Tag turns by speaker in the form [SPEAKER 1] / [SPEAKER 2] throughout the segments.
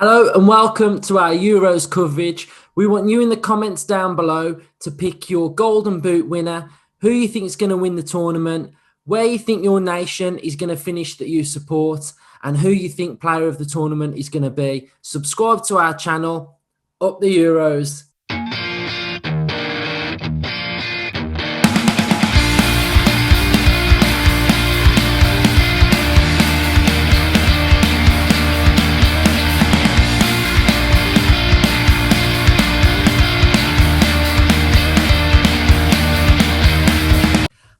[SPEAKER 1] Hello and welcome to our Euros coverage. We want you in the comments down below to pick your golden boot winner, who you think is going to win the tournament, where you think your nation is going to finish that you support, and who you think player of the tournament is going to be. Subscribe to our channel. Up the Euros.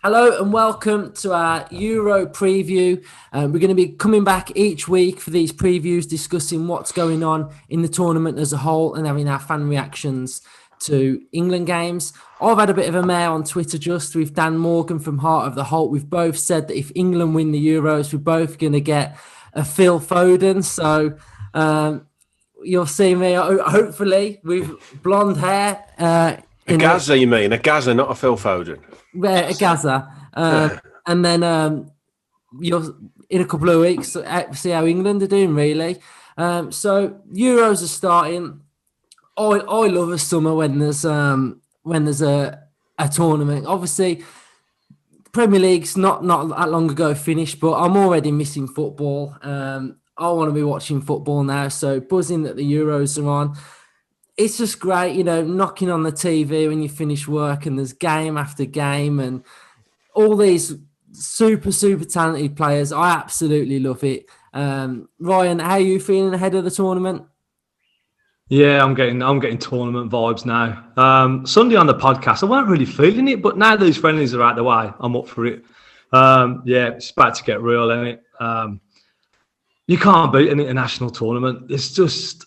[SPEAKER 1] Hello and welcome to our Euro preview. We're going to be coming back each week for these previews, discussing what's going on in the tournament as a whole and having our fan reactions to England games. I've had a bit of a mare on Twitter just with Dan Morgan from Heart of the Holt. We've both said that if England win the Euros, we're both going to get a Phil Foden. So you'll see me, hopefully, with blonde hair.
[SPEAKER 2] A Gaza, you mean? A Gaza, not a Phil Foden.
[SPEAKER 1] A Gaza. And then you'll, in a couple of weeks, see how England are doing, really. So Euros are starting. I love a summer when there's a tournament. Obviously, Premier League's not that long ago finished, but I'm already missing football. I want to be watching football now, so buzzing that the Euros are on. It's just great, knocking on the TV when you finish work and there's game after game and all these super, super talented players. I absolutely love it. Ryan, how are you feeling ahead of the tournament?
[SPEAKER 3] Yeah, I'm getting tournament vibes now. Sunday on the podcast, I weren't really feeling it, but now these friendlies are out the way, I'm up for it. It's about to get real, isn't it? You can't beat an international tournament. It's just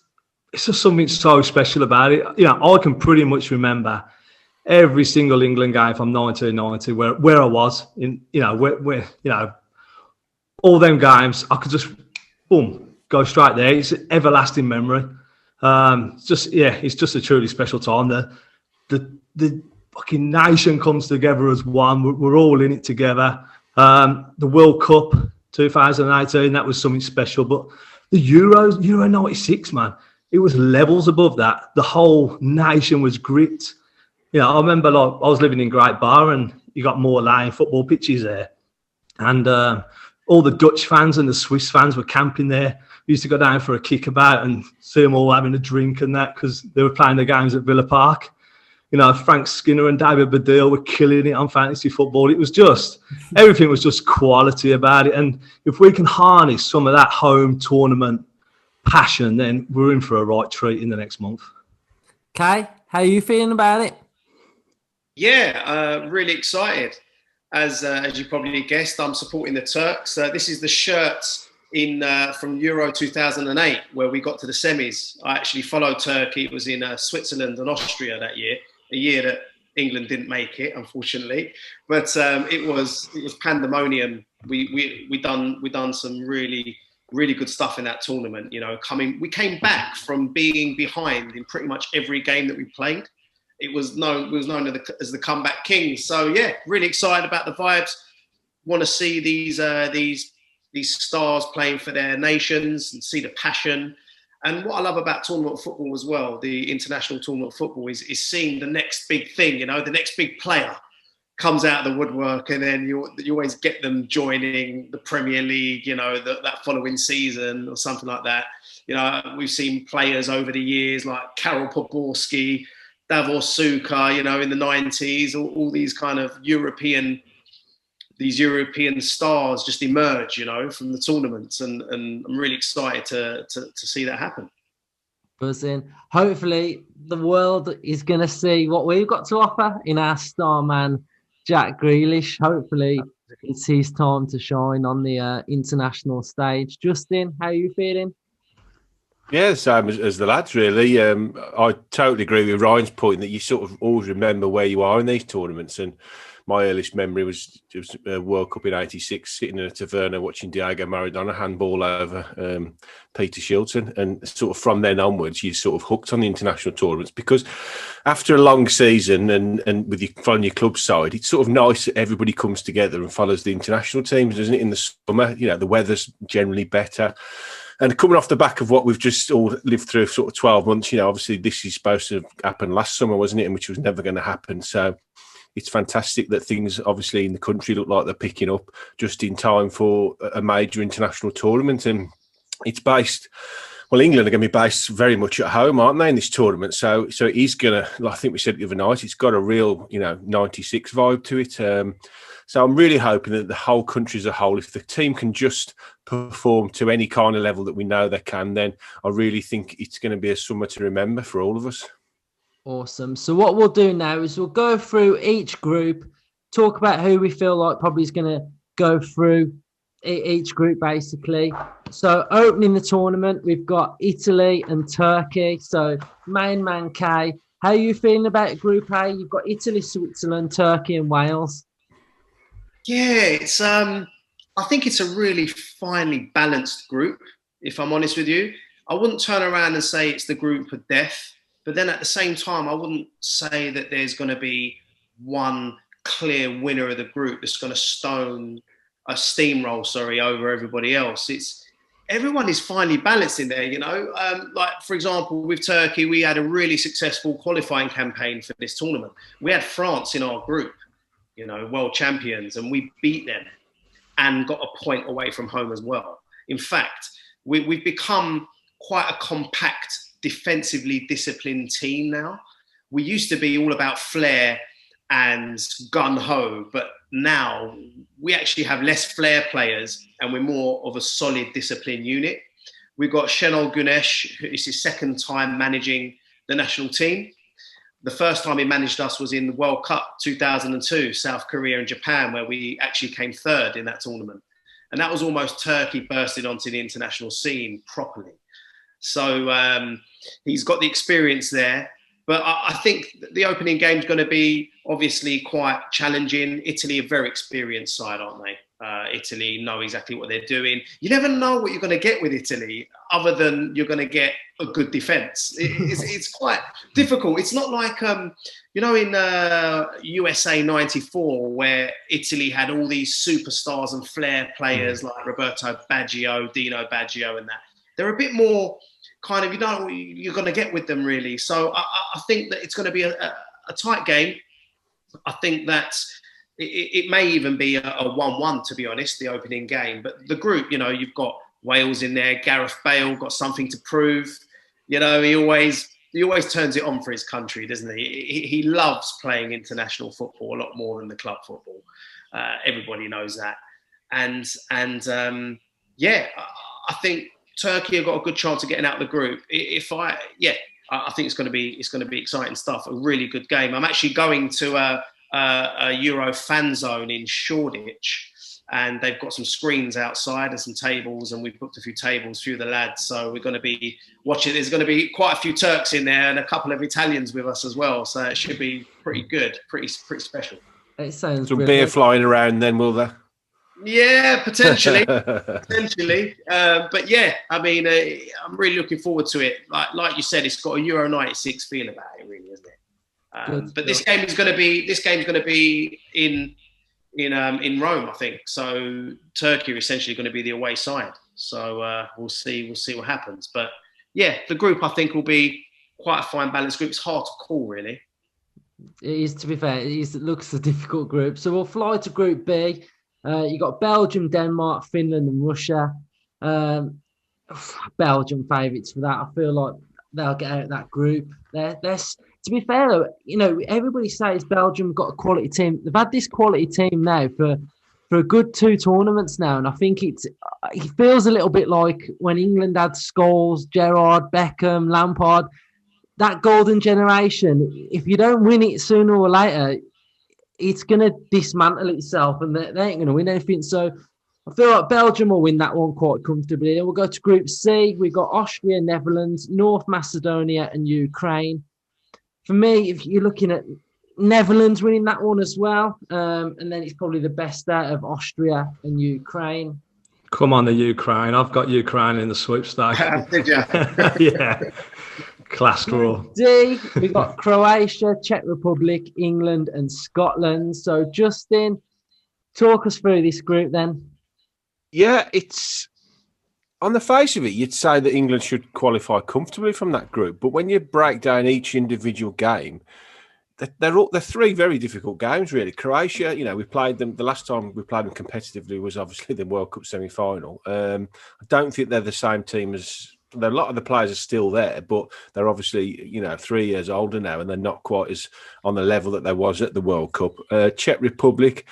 [SPEAKER 3] something so special about it. I can pretty much remember every single England game from 1990 where I was in, where all them games, I could just, boom, go straight there. It's an everlasting memory. It's just a truly special time. The fucking nation comes together as one. We're all in it together. The World Cup 2018, that was something special. But the Euros, Euro 96, man, it was levels above that. The whole nation was gripped. I remember I was living in Great Bar and you got more Lane football pitches there. And all the Dutch fans and the Swiss fans were camping there. We used to go down for a kickabout and see them all having a drink and that because they were playing the games at Villa Park. Frank Skinner and David Baddiel were killing it on fantasy football. It was just, everything was just quality about it. And if we can harness some of that home tournament passion, then we're in for a right treat in the next month.
[SPEAKER 1] Kai, how are you feeling about it?
[SPEAKER 4] Yeah, really excited. As you probably guessed, I'm supporting the Turks. This is the shirt from Euro 2008, where we got to the semis. I actually followed Turkey. It was in Switzerland and Austria that year, a year that England didn't make it, unfortunately. But it was pandemonium. We done some really good stuff in that tournament. We came back from being behind in pretty much every game that we played. It was known as the comeback kings. So yeah, really excited about the vibes. Want to see these stars playing for their nations and see the passion. And what I love about tournament football as well, the international tournament football, is seeing the next big thing. The next big player comes out of the woodwork, and then you always get them joining the Premier League, that following season or something like that. We've seen players over the years like Karol Poborski, Davor Suker, in the 90s, all these kind of European stars just emerge, from the tournaments, and I'm really excited to see that happen.
[SPEAKER 1] Buzzing. Hopefully the world is going to see what we've got to offer in our star man, Jack Grealish. Hopefully it's his time to shine on the international stage. Justin, how are you feeling?
[SPEAKER 2] Yeah, same as the lads, really. I totally agree with Ryan's point that you sort of always remember where you are in these tournaments. And my earliest memory was World Cup in '86, sitting in a taverna watching Diego Maradona handball over Peter Shilton. And sort of from then onwards, you sort of hooked on the international tournaments because after a long season and with following your club side, it's sort of nice that everybody comes together and follows the international teams, doesn't it? In the summer, the weather's generally better. And coming off the back of what we've just all lived through, sort of 12 months, obviously this is supposed to happen last summer, wasn't it? And which was never going to happen. So it's fantastic that things obviously in the country look like they're picking up just in time for a major international tournament. And it's based, well, England are going to be based very much at home, aren't they, in this tournament? So it is going to, I think we said the other night, it's got a real, 96 vibe to it. So I'm really hoping that the whole country as a whole, if the team can just perform to any kind of level that we know they can, then I really think it's going to be a summer to remember for all of us.
[SPEAKER 1] Awesome. So what we'll do now is we'll go through each group, talk about who we feel like probably is going to go through each group, basically. So opening the tournament, we've got Italy and Turkey. So main man K, how are you feeling about Group A? You've got Italy, Switzerland, Turkey and Wales.
[SPEAKER 4] Yeah, it's I think it's a really finely balanced group, if I'm honest with you. I wouldn't turn around and say it's the group of death. But then at the same time, I wouldn't say that there's going to be one clear winner of the group that's going to steamroll over everybody else. Everyone is finely balanced in there, Like, for example, with Turkey, we had a really successful qualifying campaign for this tournament. We had France in our group, world champions, and we beat them and got a point away from home as well. In fact, we've become quite a compact, defensively disciplined team now. We used to be all about flair and gun-ho, but now we actually have less flair players and we're more of a solid disciplined unit. We've got Şenol Güneş, who is his second time managing the national team. The first time he managed us was in the World Cup 2002, South Korea and Japan, where we actually came third in that tournament. And that was almost Turkey bursting onto the international scene properly. So he's got the experience there. But I think the opening game is going to be obviously quite challenging. Italy, a very experienced side, aren't they? Italy know exactly what they're doing. You never know what you're going to get with Italy, other than you're going to get a good defence. It's quite difficult. It's not like, in USA 94, where Italy had all these superstars and flair players like Roberto Baggio, Dino Baggio and that. They're a bit more kind of, you know what you're going to get with them, really. So I think that it's going to be a tight game. I think that it may even be a 1-1, to be honest, the opening game. But the group, you've got Wales in there. Gareth Bale got something to prove. He always turns it on for his country, doesn't he? He loves playing international football a lot more than the club football. Everybody knows that. And I think Turkey have got a good chance of getting out of the group. I think it's going to be exciting stuff. A really good game. I'm actually going to a Euro fan zone in Shoreditch, and they've got some screens outside and some tables, and we've booked a few tables, a few of the lads. So we're going to be watching. There's going to be quite a few Turks in there and a couple of Italians with us as well. So it should be pretty good, pretty special.
[SPEAKER 1] It sounds
[SPEAKER 2] some beer flying around then, will there?
[SPEAKER 4] Yeah, potentially. But yeah, I mean, I'm really looking forward to it. Like you said, it's got a Euro 96 feel about it, really, isn't it? But this game is going to be in Rome, I think. So Turkey are essentially going to be the away side. So we'll see what happens. But yeah, the group I think will be quite a fine balanced group. It's hard to call, really.
[SPEAKER 1] It is, to be fair. It looks a difficult group. So we'll fly to Group B. You got Belgium, Denmark, Finland, and Russia. Belgium favourites for that. I feel like they'll get out of that group. To be fair, though, everybody says Belgium got a quality team. They've had this quality team now for a good 2 tournaments now, and I think it feels a little bit like when England had Scholes, Gerrard, Beckham, Lampard. That golden generation. If you don't win it sooner or later, it's going to dismantle itself and they ain't going to win anything. So I feel like Belgium will win that one quite comfortably. Then we'll go to Group C. We've got Austria, Netherlands, North Macedonia and Ukraine. For me, if you're looking at Netherlands winning that one as well, and then it's probably the best out of Austria and Ukraine.
[SPEAKER 3] Come on, the Ukraine. I've got Ukraine in the sweepstake.
[SPEAKER 4] Did you?
[SPEAKER 3] Yeah. Class draw.
[SPEAKER 1] D, we've got Croatia, Czech Republic, England, and Scotland. So, Justin, talk us through this group then.
[SPEAKER 2] Yeah, it's On the face of it, you'd say that England should qualify comfortably from that group. But when you break down each individual game, they're three very difficult games, really. Croatia, we played them. The last time we played them competitively was obviously the World Cup semi-final. I don't think they're the same team as. A lot of the players are still there, but they're obviously 3 years older now, and they're not quite as on the level that they was at the World Cup. Czech Republic,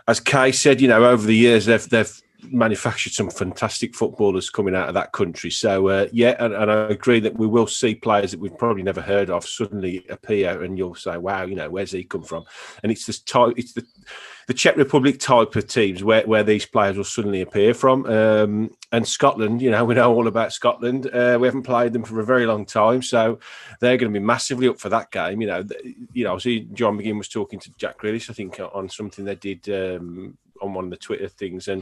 [SPEAKER 2] as Kay said, over the years they've manufactured some fantastic footballers coming out of that country. So and I agree that we will see players that we've probably never heard of suddenly appear, and you'll say, "Wow, where's he come from?" And it's this type, it's the Czech Republic type of teams where these players will suddenly appear from. And Scotland, we know all about Scotland. We haven't played them for a very long time, so they're going to be massively up for that game. I see John McGinn was talking to Jack Grealish, I think, on something they did on one of the Twitter things, and.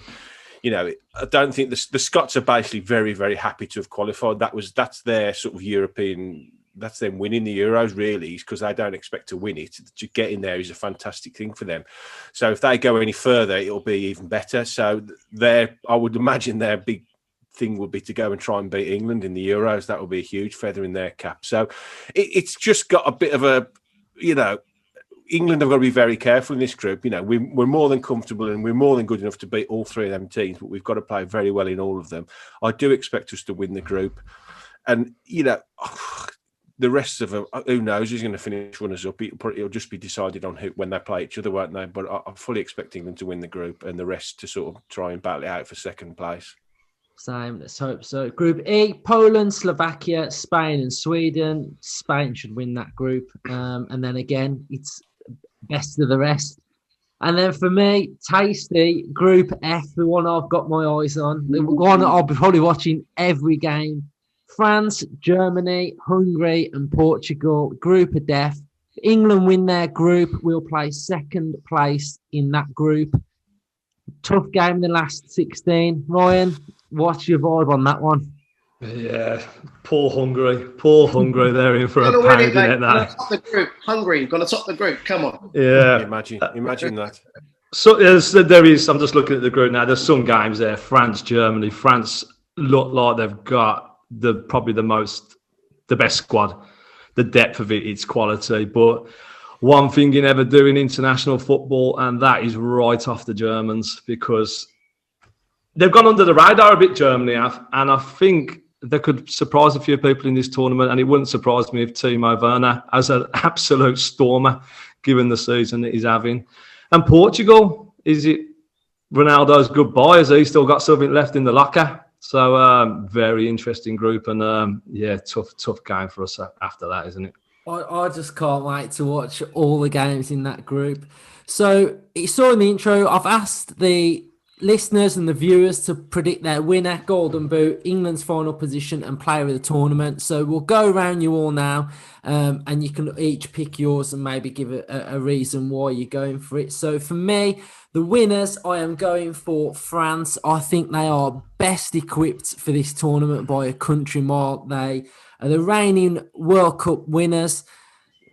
[SPEAKER 2] I don't think the Scots are basically very, very happy to have qualified. That's their sort of European. That's them winning the Euros, really, because they don't expect to win it. To get in there is a fantastic thing for them. So if they go any further, it'll be even better. So I would imagine their big thing would be to go and try and beat England in the Euros. That would be a huge feather in their cap. So it's just got a bit of a, England have got to be very careful in this group. We're more than comfortable and we're more than good enough to beat all three of them teams, but we've got to play very well in all of them. I do expect us to win the group. And, the rest of them, who knows who's going to finish runners up? It'll just be decided on when they play each other, won't they? But I'm fully expecting them to win the group and the rest to sort of try and battle it out for second place.
[SPEAKER 1] Same. Let's hope so. Group E, Poland, Slovakia, Spain and Sweden. Spain should win that group. And then again, it's best of the rest. And then for me, tasty, Group F, the one I've got my eyes on. The one that I'll be probably watching every game. France, Germany, Hungary and Portugal. Group of death. If England win their group, we'll play second place in that group. Tough game in the last 16. Ryan, what's your vibe on that one?
[SPEAKER 3] Yeah, poor Hungary. They're in for a pounding at that.
[SPEAKER 4] Top the group. Hungary, going to top the group. Come on.
[SPEAKER 3] Yeah.
[SPEAKER 2] Imagine that.
[SPEAKER 3] So there is. I'm just looking at the group now. There's some games there. France, Germany. France look like they've got probably the best squad. The depth of it's quality. But one thing you never do in international football, and that is write off the Germans, because they've gone under the radar a bit, Germany have, and I think they could surprise a few people in this tournament, and it wouldn't surprise me if Timo Werner has an absolute stormer given the season that he's having. And Portugal, is it Ronaldo's goodbye? Has he still got something left in the locker? So very interesting group, and tough game for us after that, isn't it?
[SPEAKER 1] I just can't wait to watch all the games in that group. So you saw in the intro, I've asked the listeners and the viewers to predict their winner, golden boot, England's final position and player of the tournament. So we'll go around you all now, and you can each pick yours and maybe give a reason why you're going for it. So for me, the winners, I am going for France. I think they are best equipped for this tournament by a country mile. They are the reigning World Cup winners.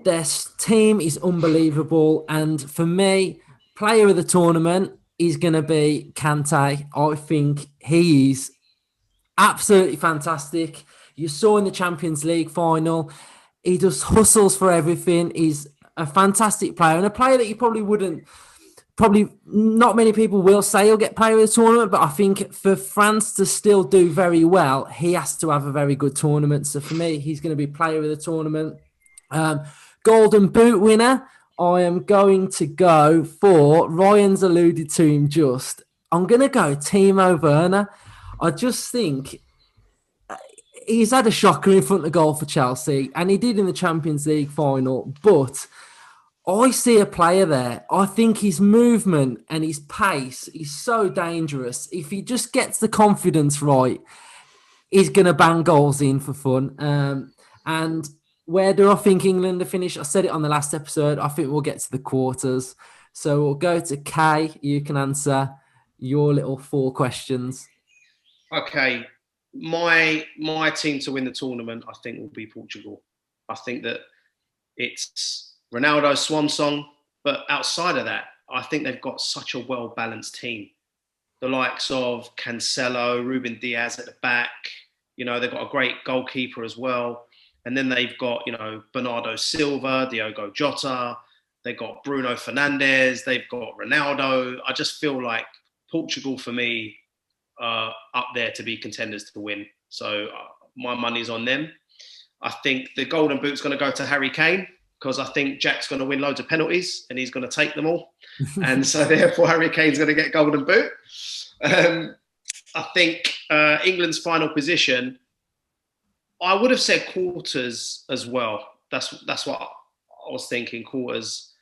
[SPEAKER 1] Their team is unbelievable. And for me, player of the tournament is going to be Kante. I think he is absolutely fantastic. You saw in the Champions League final, he just hustles for everything. He's a fantastic player, and a player that you probably not many people will say he'll get player of the tournament, but I think for France to still do very well, he has to have a very good tournament. So for me, he's going to be player of the tournament. Golden boot winner, I am going to go for, Ryan's alluded to him just, I'm going to go Timo Werner. I just think he's had a shocker in front of goal for Chelsea, and he did in the Champions League final, but I see a player there. I think his movement and his pace is so dangerous. If he just gets the confidence right, he's going to bang goals in for fun. And where do I think England will finish? I said it on the last episode. I think we'll get to the quarters. So we'll go to Kay. You can answer your little 4 questions.
[SPEAKER 4] Okay. My team to win the tournament, I think, will be Portugal. I think that it's Ronaldo's swan song, but outside of that, I think they've got such a well-balanced team. the likes of Cancelo, Ruben Diaz at the back. You know, they've got a great goalkeeper as well. And then they've got, you know, Bernardo Silva, Diogo Jota. They've got Bruno Fernandes. They've got Ronaldo. I just feel like Portugal, for me, up there to be contenders to win. So my money's on them. I think the golden boot's going to go to Harry Kane, because I think Jack's going to win loads of penalties and he's going to take them all. And so therefore Harry Kane's going to get golden boot. I think England's final position, I would have said quarters as well. That's what I was thinking, quarters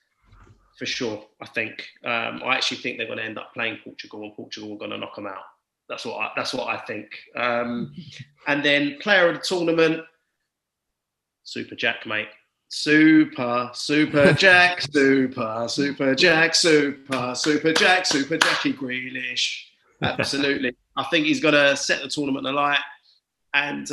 [SPEAKER 4] for sure, I think. I actually think they're going to end up playing Portugal, and Portugal are going to knock them out. That's what I think. And then player of the tournament, Super Jack, mate. Super Jack, Super Jack, Super Jackie Grealish. Absolutely. I think he's going to set the tournament alight. And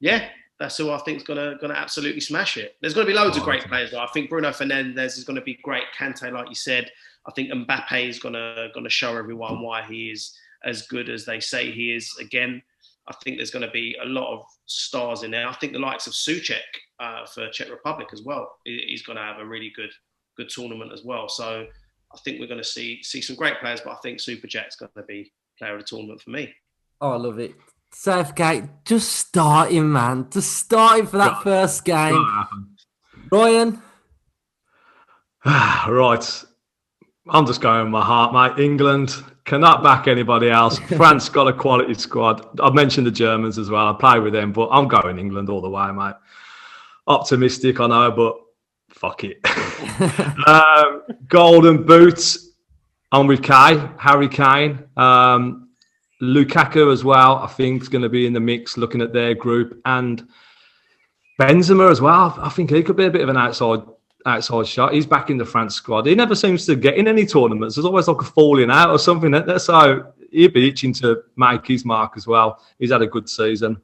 [SPEAKER 4] yeah, that's who I think is going to absolutely smash it. There's going to be loads of great players, though. I think Bruno Fernandes is going to be great. Kante, like you said. I think Mbappe is going to show everyone why he is as good as they say he is. Again, I think there's going to be a lot of stars in there. I think the likes of Souček for Czech Republic as well. He's going to have a really good tournament as well. So I think we're going to see some great players, but I think Super Jack's going to be player of the tournament for me.
[SPEAKER 1] Oh, I love it. Southgate, just start him, man. Just start him for that first game. Ryan?
[SPEAKER 3] Right. I'm just going with my heart, mate. England cannot back anybody else. France got a quality squad. I've mentioned the Germans as well. I play with them, but I'm going England all the way, mate. Optimistic, I know, but fuck it. Golden boots. I'm with Harry Kane. Lukaku as well, I think, is going to be in the mix looking at their group. And Benzema as well. I think he could be a bit of an outside shot. He's back in the France squad. He never seems to get in any tournaments. There's always like a falling out or something. So he'd be itching to make his mark as well. He's had a good season.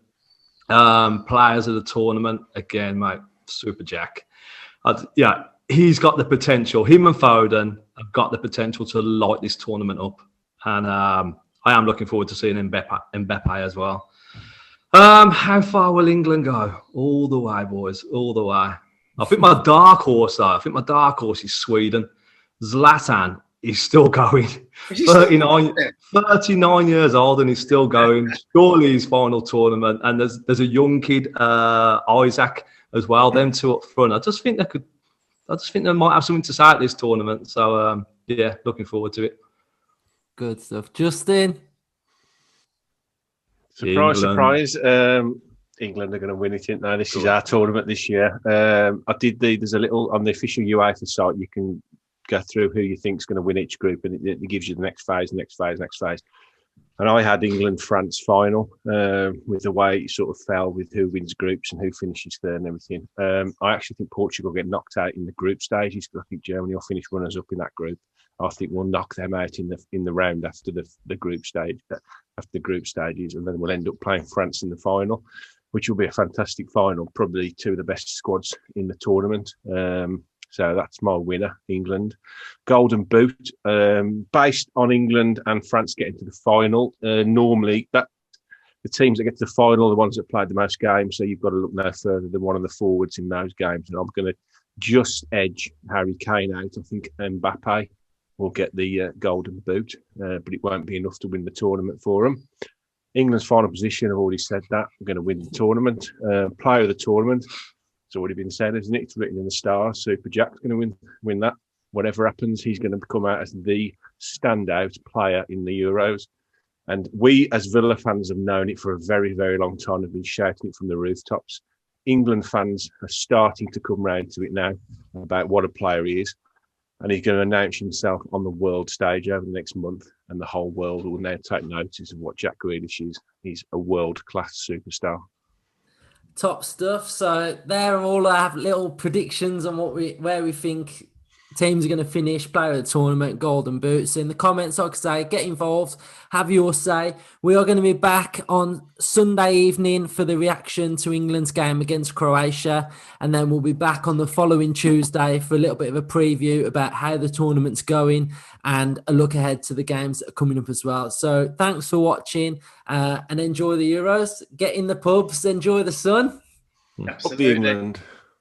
[SPEAKER 3] Players of the tournament, again, mate, Super Jack. Yeah, he's got the potential. Him and Foden have got the potential to light this tournament up. And I am looking forward to seeing Mbappe as well. How far will England go? All the way, boys, all the way. I think my dark horse is Sweden. Zlatan is still going. 39 years old and he's still going. Surely his final tournament. And there's a young kid, Isaac, as well. Them two up front. I just think they might have something to say at this tournament. So yeah, looking forward to it.
[SPEAKER 1] Good stuff. Justin?
[SPEAKER 2] Surprise. England are going to win it, aren't they? This is our tournament this year. There's a little, on the official UEFA site, you can go through who you think is going to win each group, and it gives you the next phase. And I had England-France final with the way it sort of fell with who wins groups and who finishes third and everything. I actually think Portugal get knocked out in the group stages. I think Germany will finish runners-up in that group. I think we'll knock them out in the round after the group stage, after the group stages, and then we'll end up playing France in the final, which will be a fantastic final. Probably two of the best squads in the tournament. So that's my winner, England. Golden boot, based on England and France getting to the final. Normally, the teams that get to the final are the ones that played the most games. So you've got to look no further than one of the forwards in those games. And I'm going to just edge Harry Kane out. I think Mbappe will get the golden boot, but it won't be enough to win the tournament for them. England's final position, I've already said that. We're going to win the tournament. Player of the tournament, it's already been said, isn't it? It's written in the stars. Super Jack's going to win that. Whatever happens, he's going to come out as the standout player in the Euros. And we, as Villa fans, have known it for a very, very long time. Have been shouting it from the rooftops. England fans are starting to come round to it now about what a player he is. And he's going to announce himself on the world stage over the next month, and the whole world will now take notice of what Jack Grealish is. He's a world-class superstar.
[SPEAKER 1] Top stuff. So there all have little predictions on where we think teams are going to finish, player of the tournament, golden boots. In the comments, like I say, get involved, have your say. We are going to be back on Sunday evening for the reaction to England's game against Croatia. And then we'll be back on the following Tuesday for a little bit of a preview about how the tournament's going and a look ahead to the games that are coming up as well. So thanks for watching and enjoy the Euros. Get in the pubs, enjoy the sun.
[SPEAKER 2] Up the England.